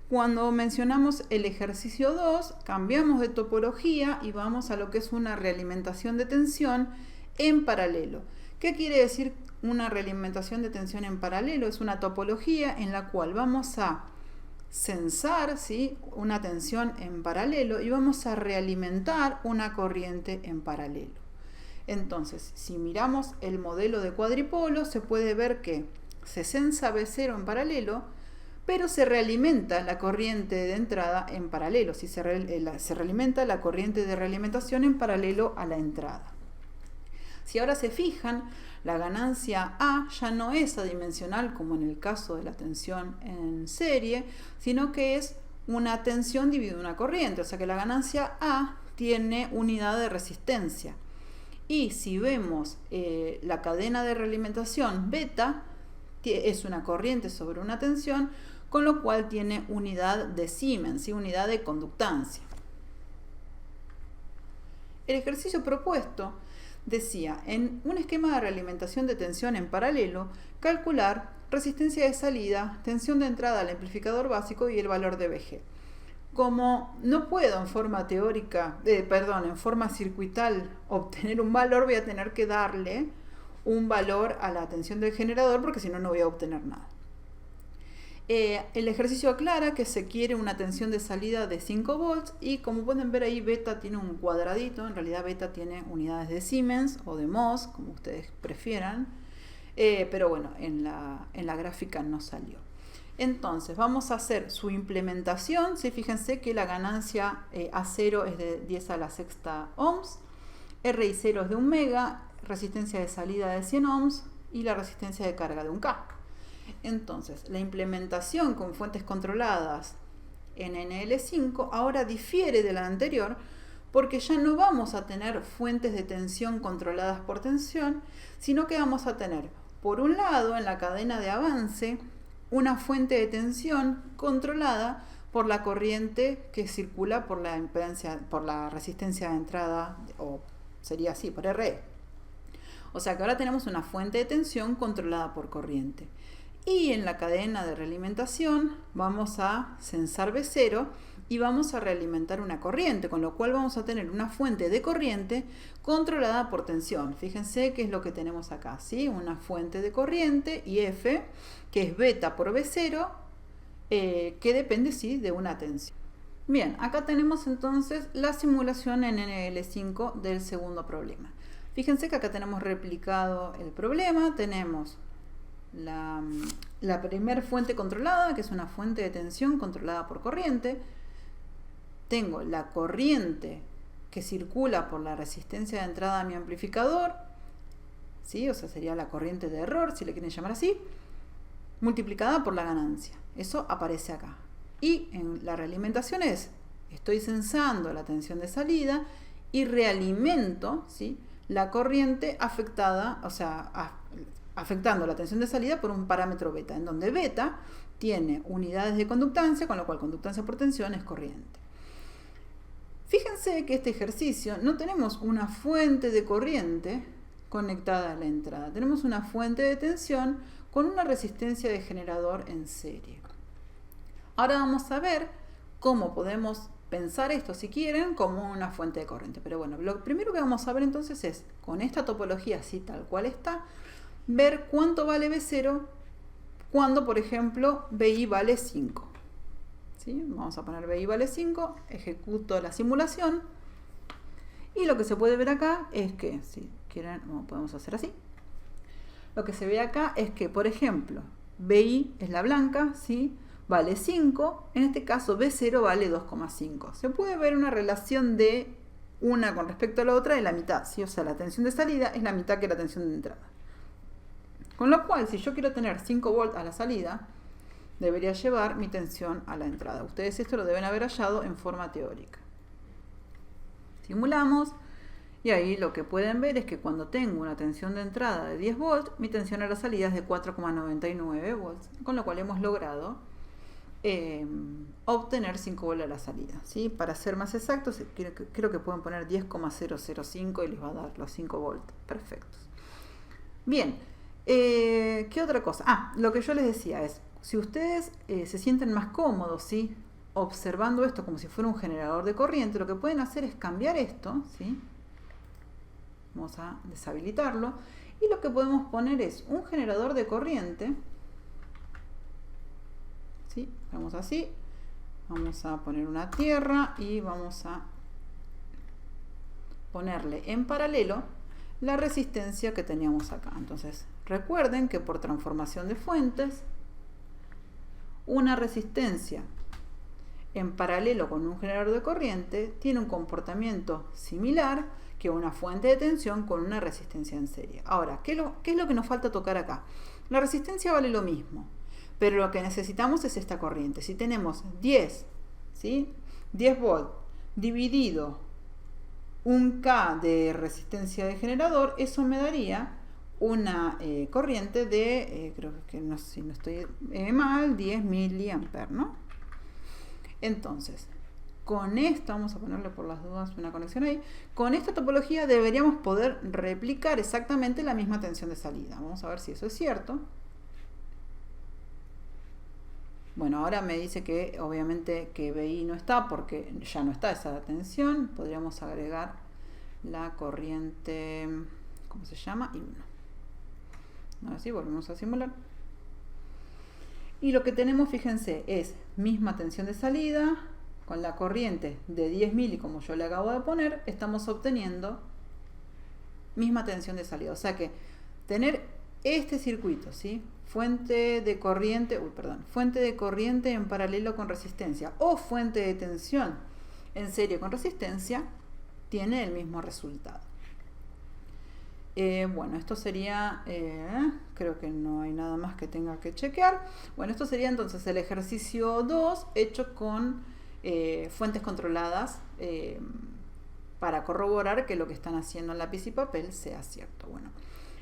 Cuando mencionamos el ejercicio 2, cambiamos de topología y vamos a lo que es una realimentación de tensión en paralelo. ¿Qué quiere decir una realimentación de tensión en paralelo? Es una topología en la cual vamos a censar, ¿sí?, una tensión en paralelo y vamos a realimentar una corriente en paralelo. Entonces, si miramos el modelo de cuadripolo, se puede ver que se censa B0 en paralelo, pero se realimenta la corriente de entrada en paralelo, ¿sí? Se realimenta la corriente de realimentación en paralelo a la entrada. Si ahora se fijan, la ganancia A ya no es adimensional como en el caso de la tensión en serie, sino que es una tensión dividida una corriente, o sea que la ganancia A tiene unidad de resistencia. Y si vemos la cadena de realimentación beta, es una corriente sobre una tensión, con lo cual tiene unidad de Siemens, ¿sí?, unidad de conductancia. El ejercicio propuesto decía, en un esquema de realimentación de tensión en paralelo, calcular resistencia de salida, tensión de entrada al amplificador básico y el valor de VG. Como no puedo en forma en forma circuital obtener un valor, voy a tener que darle un valor a la tensión del generador porque si no, no voy a obtener nada. El ejercicio aclara que se quiere una tensión de salida de 5 volts y como pueden ver ahí beta tiene un cuadradito, en realidad beta tiene unidades de Siemens o de Mohs, como ustedes prefieran, pero bueno, en la gráfica no salió. Entonces vamos a hacer su implementación, ¿sí? Fíjense que la ganancia A0 es de 10 a la sexta ohms, RI0 es de 1 mega, resistencia de salida de 100 ohms y la resistencia de carga de 1K. Entonces, la implementación con fuentes controladas en NL5 ahora difiere de la anterior porque ya no vamos a tener fuentes de tensión controladas por tensión, sino que vamos a tener, por un lado, en la cadena de avance, una fuente de tensión controlada por la corriente que circula por la impedancia, por la resistencia de entrada, o sería así, por RE. O sea que ahora tenemos una fuente de tensión controlada por corriente. Y en la cadena de realimentación vamos a censar B0 y vamos a realimentar una corriente, con lo cual vamos a tener una fuente de corriente controlada por tensión. Fíjense qué es lo que tenemos acá, ¿sí? Una fuente de corriente, IF, que es beta por B0, que depende, sí, de una tensión. Bien, acá tenemos entonces la simulación en NL5 del segundo problema. Fíjense que acá tenemos replicado el problema, tenemos la primera fuente controlada, que es una fuente de tensión controlada por corriente. Tengo la corriente que circula por la resistencia de entrada a mi amplificador, ¿sí? O sea, sería la corriente de error, si le quieren llamar así, multiplicada por la ganancia. Eso aparece acá. Y en la realimentación estoy censando la tensión de salida y realimento, ¿sí?, la corriente afectada, o sea, afectando la tensión de salida por un parámetro beta, en donde beta tiene unidades de conductancia, con lo cual conductancia por tensión es corriente. Fíjense que este ejercicio no tenemos una fuente de corriente conectada a la entrada, tenemos una fuente de tensión con una resistencia de generador en serie. Ahora vamos a ver cómo podemos pensar esto, si quieren, como una fuente de corriente. Pero bueno, lo primero que vamos a ver entonces es, con esta topología así tal cual está, ver cuánto vale B0 cuando, por ejemplo, BI vale 5. ¿Sí? Vamos a poner BI vale 5, ejecuto la simulación y lo que se puede ver acá es que, si quieren, podemos hacer así. Lo que se ve acá es que, por ejemplo, BI es la blanca, ¿sí?, vale 5, en este caso B0 vale 2,5. Se puede ver una relación de una con respecto a la otra de la mitad, ¿sí? O sea, la tensión de salida es la mitad que la tensión de entrada. Con lo cual, si yo quiero tener 5 volts a la salida, debería llevar mi tensión a la entrada. Ustedes esto lo deben haber hallado en forma teórica. Simulamos y ahí lo que pueden ver es que cuando tengo una tensión de entrada de 10 volts, mi tensión a la salida es de 4,99 volts, con lo cual hemos logrado obtener 5 volts a la salida, ¿sí? Para ser más exactos, creo que pueden poner 10,005 y les va a dar los 5 volts perfectos. Bien, ¿qué otra cosa? Lo que yo les decía es, si ustedes se sienten más cómodos, ¿sí?, observando esto como si fuera un generador de corriente, lo que pueden hacer es cambiar esto, ¿sí? Vamos a deshabilitarlo. Y lo que podemos poner es un generador de corriente, ¿sí? Vamos así. Vamos a poner una tierra y vamos a ponerle en paralelo la resistencia que teníamos acá. Entonces, recuerden que por transformación de fuentes, una resistencia en paralelo con un generador de corriente tiene un comportamiento similar que una fuente de tensión con una resistencia en serie. Ahora, ¿qué es lo que nos falta tocar acá? La resistencia vale lo mismo, pero lo que necesitamos es esta corriente. Si tenemos 10, ¿sí?, 10 volts dividido un K de resistencia de generador, eso me daría una corriente de, creo que no, si no estoy mal, 10 miliamperes, ¿no? Entonces, con esto, vamos a ponerle por las dudas una conexión ahí, con esta topología deberíamos poder replicar exactamente la misma tensión de salida. Vamos a ver si eso es cierto. Bueno, ahora me dice que obviamente que BI no está porque ya no está esa tensión. Podríamos agregar la corriente, ¿cómo se llama? I1. Ahora sí, volvemos a simular. Y lo que tenemos, fíjense, es misma tensión de salida, con la corriente de 10 mili, como yo le acabo de poner, estamos obteniendo misma tensión de salida. O sea que tener este circuito, ¿sí?, fuente de corriente en paralelo con resistencia o fuente de tensión en serie con resistencia, tiene el mismo resultado. Bueno, esto sería, creo que no hay nada más que tenga que chequear. Bueno, esto sería entonces el ejercicio 2 hecho con fuentes controladas para corroborar que lo que están haciendo en lápiz y papel sea cierto. Bueno,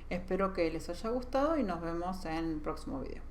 espero que les haya gustado y nos vemos en el próximo video.